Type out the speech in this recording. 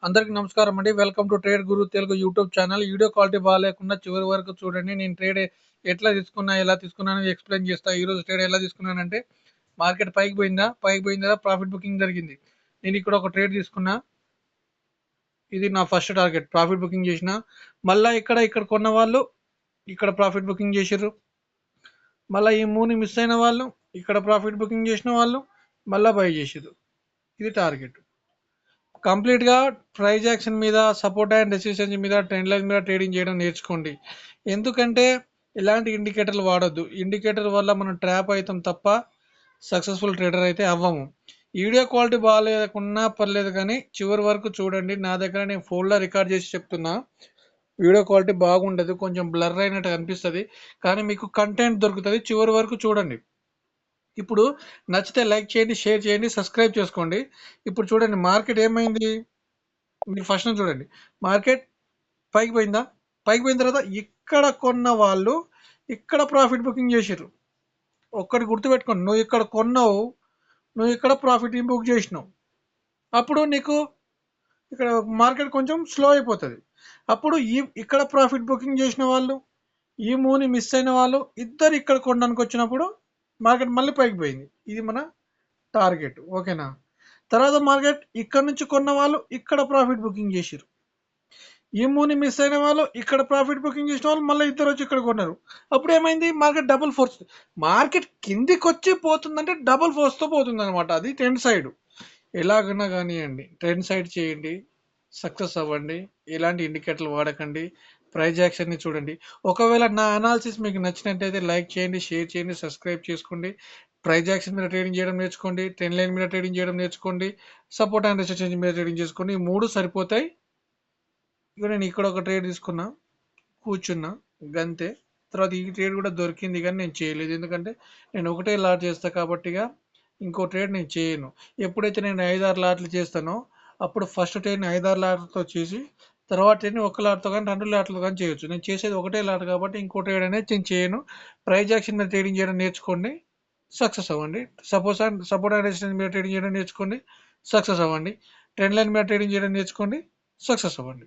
అందరికీ నమస్కారం అండి. Welcome to trade guru Telugu YouTube channel. Video quality బాగాలేకుండా చివరి వరకు చూడండి. నేను ట్రేడ్ ఎట్లా తీసుకున్నా, ఎలా తీసుకున్నానో ఎక్స్ప్లెయిన్ చేస్తా. ఈరోజు ట్రేడ్ ఎలా తీసుకున్నానంటే, మార్కెట్ పైకి పోయిన తర్వాత ప్రాఫిట్ బుకింగ్ జరిగింది. నేను ఇక్కడ ఒక ట్రేడ్ తీసుకున్నా. ఇది నా ఫస్ట్ టార్గెట్. ప్రాఫిట్ బుకింగ్ చేసిన. మళ్ళీ ఇక్కడ కొన్న వాళ్ళు ఇక్కడ ప్రాఫిట్ బుకింగ్ చేసిర్రు. మళ్ళీ ఈ మూని మిస్ అయిన వాళ్ళు ఇక్కడ ప్రాఫిట్ బుకింగ్ చేసిన వాళ్ళు మళ్ళీ బై చేసిర్రు. ఇది టార్గెట్. కంప్లీట్గా ప్రైజ్ యాక్షన్ మీద, సపోర్ట్ అండ్ రెసిస్టెన్స్ మీద, ట్రెండ్ లైన్ మీద ట్రేడింగ్ చేయడం నేర్చుకోండి. ఎందుకంటే ఇలాంటి ఇండికేటర్లు వాడొద్దు. ఇండికేటర్ వల్ల మనం ట్రాప్ అవుతాం తప్ప సక్సెస్ఫుల్ ట్రేడర్ అయితే అవ్వము. వీడియో క్వాలిటీ బాగాలేకున్నా పర్లేదు కానీ చివరి వరకు చూడండి. నా దగ్గర నేను ఫోన్లో రికార్డ్ చేసి చెప్తున్నా. వీడియో క్వాలిటీ బాగుండదు, కొంచెం బ్లర్ అయినట్టు అనిపిస్తుంది, కానీ మీకు కంటెంట్ దొరుకుతుంది. చివరి వరకు చూడండి. ఇప్పుడు నచ్చితే లైక్ చేయండి, షేర్ చేయండి, సబ్స్క్రైబ్ చేసుకోండి. ఇప్పుడు చూడండి మార్కెట్ ఏమైంది. మీరు ఫస్ట్ నుంచి చూడండి. మార్కెట్ పైకి పోయిందా? పైకి పోయిన తర్వాత ఇక్కడ కొన్న వాళ్ళు ఇక్కడ ప్రాఫిట్ బుకింగ్ చేసారు. ఒక్కటి గుర్తుపెట్టుకోండి, నువ్వు ఇక్కడ కొన్నావు, నువ్వు ఇక్కడ ప్రాఫిట్ బుక్ చేసినావు. అప్పుడు నీకు ఇక్కడ మార్కెట్ కొంచెం స్లో అయిపోతుంది. అప్పుడు ఇక్కడ ప్రాఫిట్ బుకింగ్ చేసిన వాళ్ళు, ఈ మూని మిస్ అయిన వాళ్ళు ఇద్దరు ఇక్కడ కొనడానికి వచ్చినప్పుడు మార్కెట్ మళ్ళీ పైకి పోయింది. ఇది మన టార్గెట్. ఓకేనా? తర్వాత మార్కెట్ ఇక్కడ నుంచి కొన్న వాళ్ళు ఇక్కడ ప్రాఫిట్ బుకింగ్ చేసారు. ఈ మూని మిస్ అయిన వాళ్ళు ఇక్కడ ప్రాఫిట్ బుకింగ్ చేసిన వాళ్ళు మళ్ళీ ఇద్దరు వచ్చి ఇక్కడ కొన్నారు. అప్పుడు ఏమైంది? Market double force. మార్కెట్ కిందికి వచ్చి పోతుందంటే డబుల్ ఫోర్స్తో పోతుంది అనమాట. అది ట్రెండ్ సైడ్. ఎలాగైనా కానివ్వండి, ట్రెండ్ సైడ్ చేయండి, సక్సెస్ అవ్వండి. ఎలాంటి ఇండికేటర్లు వాడకండి. ప్రైజ్ యాక్షన్ని చూడండి. ఒకవేళ నా అనాలిసిస్ మీకు నచ్చినట్టయితే లైక్ చేయండి, షేర్ చేయండి, సబ్స్క్రైబ్ చేసుకోండి. ప్రైజ్ యాక్షన్ మీద ట్రేడింగ్ చేయడం నేర్చుకోండి, ట్రెండ్ లైన్ మీద ట్రేడింగ్ చేయడం నేర్చుకోండి, సపోర్ట్ అండ్ రెసిస్టెన్స్ మీద ట్రేడింగ్ చేసుకోండి. ఈ మూడు సరిపోతాయి. ఇక నేను ఇక్కడ ఒక ట్రేడ్ తీసుకున్నా, కూర్చున్నా, గంతే. తర్వాత ఈ ట్రేడ్ కూడా దొరికింది కానీ నేను చేయలేదు, ఎందుకంటే నేను ఒకటే లాట్ చేస్తా కాబట్టిగా ఇంకో ట్రేడ్ నేను చేయను. ఎప్పుడైతే నేను 5-6 లాట్లు చేస్తానో అప్పుడు ఫస్ట్ ట్రేడ్ని 5-6 లాట్లతో చేసి తర్వాత ట్రేడ్ని 1 లాట్తో కానీ 2 లాట్లతో కానీ చేయొచ్చు. నేను చేసేది ఒకటే లాట్ కాబట్టి ఇంకో ట్రేడ్ అనేది నేను చేయను. ప్రైజ్ యాక్షన్ మీద ట్రేడింగ్ చేయడం నేర్చుకోండి, సక్సెస్ అవ్వండి. సపోర్ట్ అండ్ రెసిస్టెన్స్ మీద ట్రేడింగ్ చేయడం నేర్చుకోండి, సక్సెస్ అవ్వండి. ట్రెండ్ లైన్ మీద ట్రేడింగ్ చేయడం నేర్చుకోండి, సక్సెస్ అవ్వండి.